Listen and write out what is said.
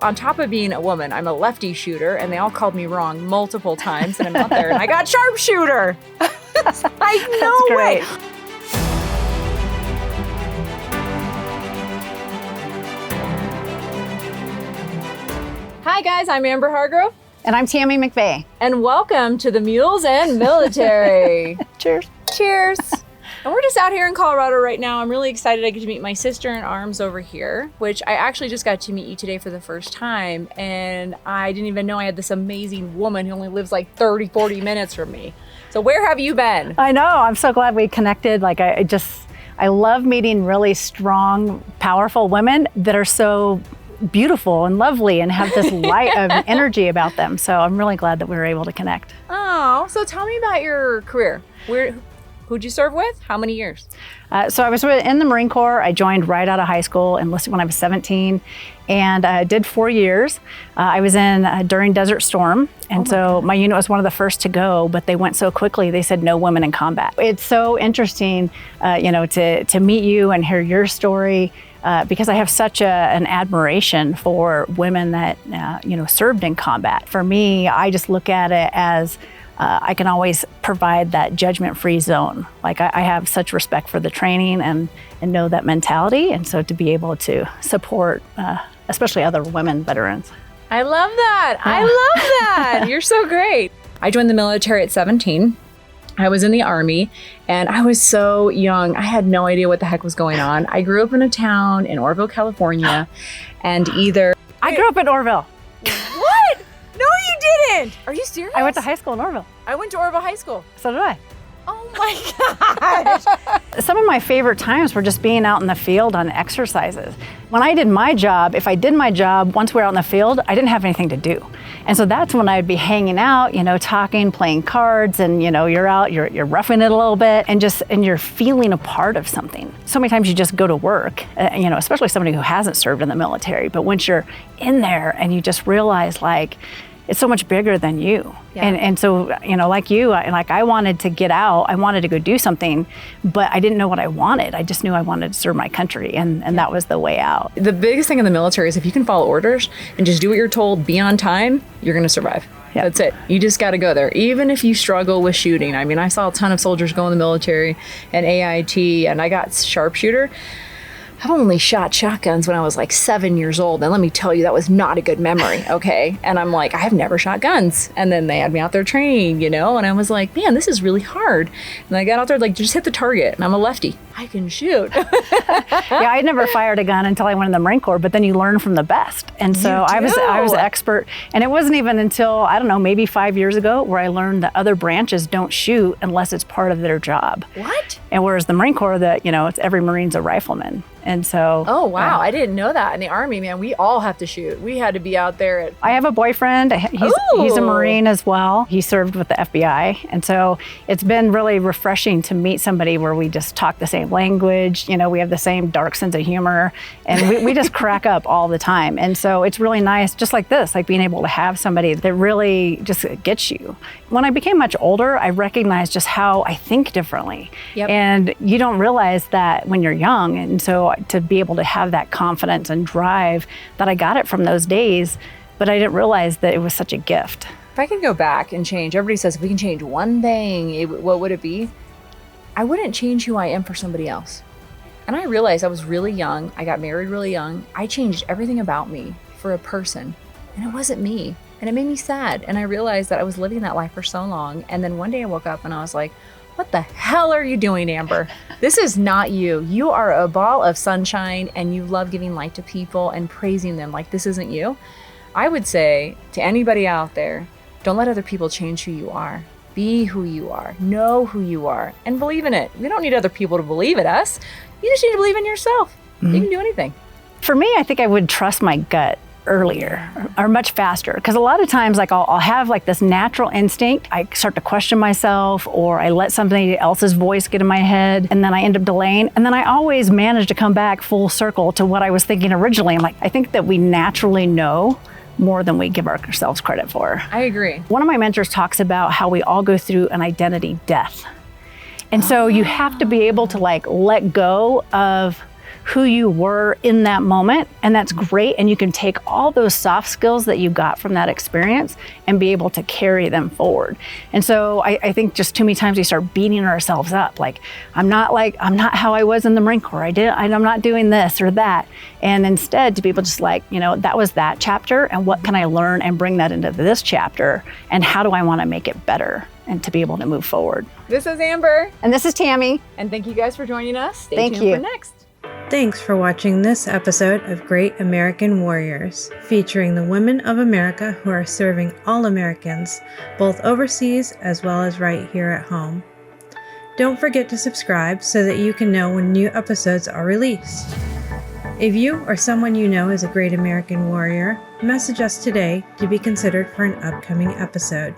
On top of being a woman, I'm a lefty shooter, and they all called me wrong multiple times, and I'm out there, and I got sharpshooter. No way. Hi guys, I'm Amber Hargrove. And I'm Tami McVay. And welcome to the Mules and Military. Cheers. Cheers. And we're just out here in Colorado right now. I'm really excited I get to meet my sister in arms over here, which I actually just got to meet you today for the first time. And I didn't even know I had this amazing woman who only lives like 30, 40 minutes from me. So where have you been? I know, I'm so glad we connected. Like I love meeting really strong, powerful women that are so beautiful and lovely and have this light of energy about them. So I'm really glad that we were able to connect. Oh, so tell me about your career. Who'd you serve with? How many years? So I was in the Marine Corps. I joined right out of high school, enlisted when I was 17, and did 4 years. I was in during Desert Storm, and my unit was one of the first to go, but they went so quickly, they said no women in combat. It's so interesting, to meet you and hear your story, because I have such an admiration for women that, served in combat. For me, I just look at it as I can always provide that judgment-free zone. Like I have such respect for the training and know that mentality. And so to be able to support, especially other women veterans. I love that. I love that. You're so great. I joined the military at 17. I was in the Army and I was so young. I had no idea what the heck was going on. I grew up in a town in Orville, California, and I grew up in Orville. What? No, you didn't. Are you serious? I went to high school in Orville. I went to Orville High School. So did I. Oh my gosh. Some of my favorite times were just being out in the field on exercises. When I did my job, if I did my job, once we were out in the field, I didn't have anything to do. And so that's when I'd be hanging out, talking, playing cards, and you're out, you're roughing it a little bit, and you're feeling a part of something. So many times you just go to work, especially somebody who hasn't served in the military, but once you're in there and you just realize it's so much bigger than you. Yeah. And so, like you, I wanted to get out, I wanted to go do something, but I didn't know what I wanted. I just knew I wanted to serve my country, and that was the way out. The biggest thing in the military is if you can follow orders and just do what you're told, be on time, you're gonna survive. Yep. That's it. You just gotta go there. Even if you struggle with shooting. I mean, I saw a ton of soldiers go in the military and AIT, and I got sharpshooter. I've only shot shotguns when I was like 7 years old. And let me tell you, that was not a good memory, okay? And I'm like, I've never shot guns. And then they had me out there training, and I was like, man, this is really hard. And I got out there, just hit the target. And I'm a lefty. I can shoot. Yeah, I never fired a gun until I went in the Marine Corps, but then you learn from the best. And so I was expert. And it wasn't even until, I don't know, maybe 5 years ago where I learned that other branches don't shoot unless it's part of their job. What? And whereas the Marine Corps, it's every Marine's a rifleman. And so. Oh, wow. I didn't know that. In the Army, man, we all have to shoot. We had to be out there. I have a boyfriend. He's a Marine as well. He served with the FBI. And so it's been really refreshing to meet somebody where we just talk the same language. We have the same dark sense of humor, and we just crack up all the time. And so it's really nice, just like this, like being able to have somebody that really just gets you. When I became much older, I recognized just how I think differently. Yep. And you don't realize that when you're young. And so to be able to have that confidence and drive, that I got it from those days, but I didn't realize that it was such a gift. If I could go back and change, everybody says if we can change one thing, what would it be? I wouldn't change who I am for somebody else. And I realized I was really young. I got married really young. I changed everything about me for a person, and it wasn't me. And it made me sad. And I realized that I was living that life for so long. And then one day I woke up and I was like, what the hell are you doing, Amber? This is not you. You are a ball of sunshine, and you love giving light to people and praising them like this isn't you. I would say to anybody out there, don't let other people change who you are. Be who you are, know who you are, and believe in it. We don't need other people to believe in us. You just need to believe in yourself. Mm-hmm. You can do anything. For me, I think I would trust my gut earlier or much faster, because a lot of times I'll have this natural instinct. I start to question myself, or I let somebody else's voice get in my head, and then I end up delaying, and then I always manage to come back full circle to what I was thinking originally. I think that we naturally know more than we give ourselves credit for. I agree. One of my mentors talks about how we all go through an identity death. And so you have to be able to let go of who you were in that moment, and that's great. And you can take all those soft skills that you got from that experience and be able to carry them forward. And so I think just too many times we start beating ourselves up, like I'm not how I was in the Marine Corps. I'm not doing this or that. And instead to be able to just like, that was that chapter, and what can I learn and bring that into this chapter, and how do I want to make it better, and to be able to move forward. This is Amber. And this is Tami. And thank you guys for joining us. Stay Thank tuned you. for next. Thanks for watching this episode of Great American Warriors, featuring the women of America who are serving all Americans, both overseas as well as right here at home. Don't forget to subscribe so that you can know when new episodes are released. If you or someone you know is a great American warrior, message us today to be considered for an upcoming episode.